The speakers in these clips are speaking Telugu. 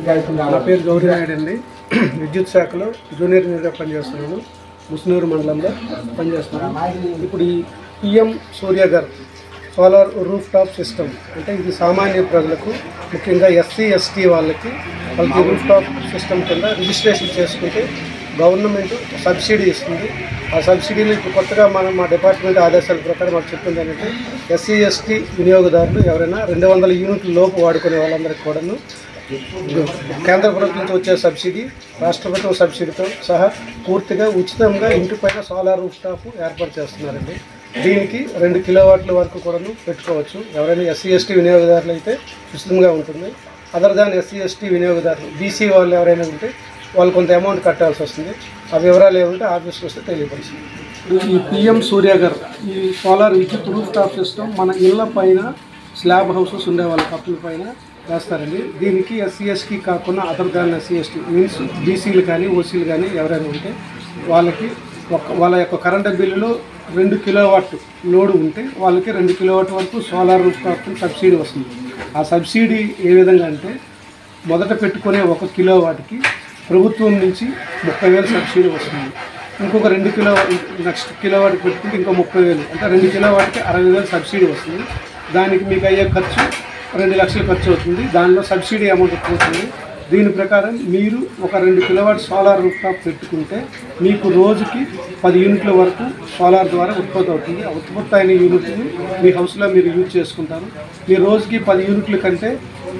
నా పేరు గౌరీనాయుడు అండి. విద్యుత్ శాఖలో జూనియర్ ఇంజనీర్గా పనిచేస్తున్నాను. ముస్నూరు మండలంలో పనిచేస్తున్నాను. ఇప్పుడు ఈ PM Surya Ghar solar roof top system అంటే ఇది సామాన్య ప్రజలకు, ముఖ్యంగా SC ST వాళ్ళకి రూఫ్ టాప్ సిస్టమ్ కింద రిజిస్ట్రేషన్ చేసుకుంటే గవర్నమెంట్ సబ్సిడీ ఇస్తుంది. ఆ సబ్సిడీలు ఇప్పుడు కొత్తగా మా డిపార్ట్మెంట్ ఆదేశాల ప్రకారం మాకు చెప్తుంది ఏంటంటే SC ST వినియోగదారులు ఎవరైనా 200 యూనిట్ల లోపు వాడుకునే వాళ్ళందరికీ కూడాను కేంద్ర ప్రభుత్వం నుంచి వచ్చే సబ్సిడీ, రాష్ట్ర ప్రభుత్వం సబ్సిడీతో సహా పూర్తిగా ఉచితంగా ఇంటిపైన సోలార్ రూఫ్ టాప్ ఏర్పాటు చేస్తున్నారండి. దీనికి 2 కిలోవాట్ల వరకు కూడాను పెట్టుకోవచ్చు. ఎవరైనా SC ST వినియోగదారులు అయితే ఉచితంగా ఉంటుంది. అదర్ దాన్ SC ST వినియోగదారులు BC వాళ్ళు ఎవరైనా ఉంటే వాళ్ళు కొంత అమౌంట్ కట్టాల్సి వస్తుంది. ఆ వివరాలు ఏమంటే ఆఫీస్కి వస్తే తెలియపరుస్తుంది. ఈ PM సూర్యఘర్ ఈ సోలార్ విద్యుత్ రూఫ్ టాప్ సిస్టమ్ మన ఇళ్ళ పైన స్లాబ్ హౌసెస్ ఉండే వాళ్ళ కప్పుల పైన వేస్తారండి. దీనికి SC ST కాకుండా other than SC ST means BCలు కానీ OCలు కానీ ఎవరైనా ఉంటే వాళ్ళకి వాళ్ళ యొక్క కరెంటు బిల్లులో 2 కిలోవాట్ లోడ్ ఉంటే వాళ్ళకి 2 కిలోవాట్ వరకు సోలార్ రూఫ్ టాప్ సబ్సిడీ వస్తుంది. ఆ సబ్సిడీ ఏ విధంగా అంటే మొదట పెట్టుకునే 1 కిలోవాట్కి ప్రభుత్వం నుంచి 30,000 సబ్సిడీ వస్తుంది. ఇంకొక 2 నెక్స్ట్ కిలోవాట్ పెట్టుకుంటే ఇంకో 30,000 అంటే 2 కిలోవాట్కి 60,000 సబ్సిడీ వస్తుంది. దానికి మీకు అయ్యే ఖర్చు 2 లక్షలు ఖర్చు అవుతుంది. దానిలో సబ్సిడీ అమౌంట్ పోతుంది. దీని ప్రకారం మీరు ఒక 2 కిలోవాట్ సోలార్ రూఫ్ టాప్ పెట్టుకుంటే మీకు రోజుకి 10 యూనిట్ల వరకు సోలార్ ద్వారా ఉత్పత్తి అవుతుంది. ఆ ఉత్పత్తి అయిన యూనిట్ని మీ హౌస్లో మీరు యూజ్ చేసుకుంటారు. మీరు రోజుకి 10 యూనిట్ల కంటే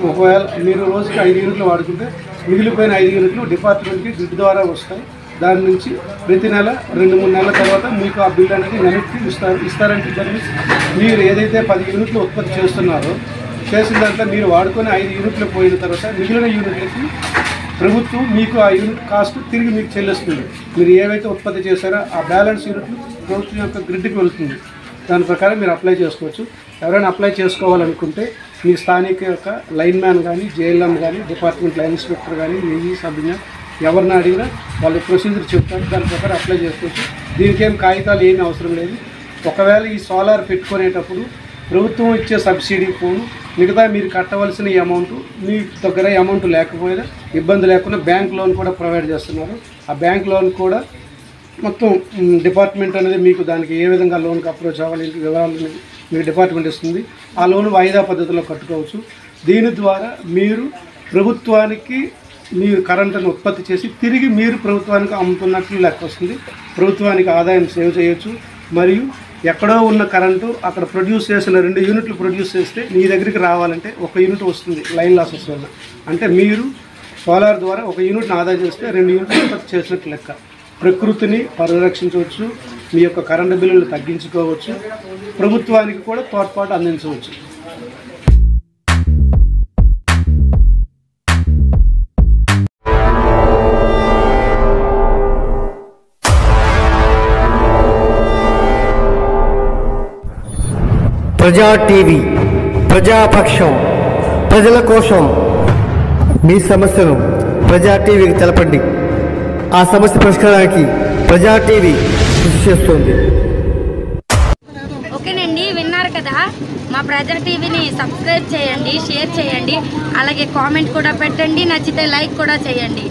ఒకవేళ మీరు రోజుకి 5 యూనిట్లు వాడుకుంటే మిగిలిపోయిన 5 యూనిట్లు డిపార్ట్మెంట్కి గ్రిడ్ ద్వారా వస్తాయి. దాని నుంచి ప్రతి నెల 2-3 నెలల తర్వాత మీకు ఆ బిల్ అనేది వెనక్కి ఇస్తారంటే మీరు ఏదైతే 10 యూనిట్లు ఉత్పత్తి చేస్తున్నారో చేసిన దాంట్లో మీరు వాడుకొని 5 యూనిట్లు పోయిన తర్వాత మిగిలిన యూనిట్లకి ప్రభుత్వం మీకు ఆ యూనిట్ కాస్ట్ తిరిగి మీకు చెల్లిస్తుంది. మీరు ఏవైతే ఉత్పత్తి చేశారో ఆ బ్యాలెన్స్ యూనిట్లు ప్రభుత్వం యొక్క గ్రిడ్కి వెళ్తుంది. దాని ప్రకారం మీరు అప్లై చేసుకోవచ్చు. ఎవరైనా అప్లై చేసుకోవాలనుకుంటే మీ స్థానిక యొక్క లైన్ మ్యాన్ కానీ, JLM కానీ, డిపార్ట్మెంట్ లైన్ ఇన్స్పెక్టర్ కానీ, AE సబ్ ఇంజనీర్ ఎవరిని అడిగినా వాళ్ళు ప్రొసీజర్ చెప్తారు. దాని ప్రకారం అప్లై చేసుకోవచ్చు. దీనికేం కాగితాలు ఏమీ అవసరం లేదు. ఒకవేళ ఈ సోలార్ పెట్టుకునేటప్పుడు ప్రభుత్వం ఇచ్చే సబ్సిడీ పోను మిగతా మీరు కట్టవలసిన అమౌంట్ మీ దగ్గర అమౌంట్ లేకపోయినా ఇబ్బంది లేకుండా బ్యాంక్ లోన్ కూడా ప్రొవైడ్ చేస్తున్నారు. ఆ బ్యాంక్ లోన్ కూడా మొత్తం డిపార్ట్మెంట్ అనేది మీకు దానికి ఏ విధంగా లోన్కి అప్రోచ్ అవ్వాలి వివరాలు మీకు డిపార్ట్మెంట్ ఇస్తుంది. ఆ లోన్ వాయిదా పద్ధతిలో కట్టుకోవచ్చు. దీని ద్వారా మీరు ప్రభుత్వానికి మీరు కరెంటును ఉత్పత్తి చేసి తిరిగి మీరు ప్రభుత్వానికి అమ్ముతున్నట్లు లెక్క వస్తుంది. ప్రభుత్వానికి ఆదాయం సేవ్ చేయొచ్చు. మరియు ఎక్కడో ఉన్న కరెంటు అక్కడ ప్రొడ్యూస్ చేసిన 2 యూనిట్లు ప్రొడ్యూస్ చేస్తే మీ దగ్గరికి రావాలంటే 1 యూనిట్ వస్తుంది లైన్ లాసెస్ వల్ల. అంటే మీరు సోలార్ ద్వారా 1 యూనిట్ని ఆదా చేస్తే 2 యూనిట్లు ఉత్పత్తి చేసినట్లు లెక్క. ప్రకృతిని పరిరక్షించవచ్చు, మీ యొక్క కరెంటు బిల్లులు తగ్గించుకోవచ్చు, ప్రభుత్వానికి కూడా తోడ్పాటు అందించవచ్చు. ప్రజా టీవీ ప్రజాపక్షం ప్రజల కోసం మీ సమస్యను ప్రజా టీవీకి తెలపండి. ఆ సమస్య పరిష్కారానికి ప్రజా టీవీ కృషి చేస్తుంది. ఓకేనండి, విన్నారు కదా. మా ప్రజా టీవీని సబ్స్క్రైబ్ చేయండి, షేర్ చేయండి, అలాగే కామెంట్ కూడా పెట్టండి, నచ్చితే లైక్ కూడా చేయండి.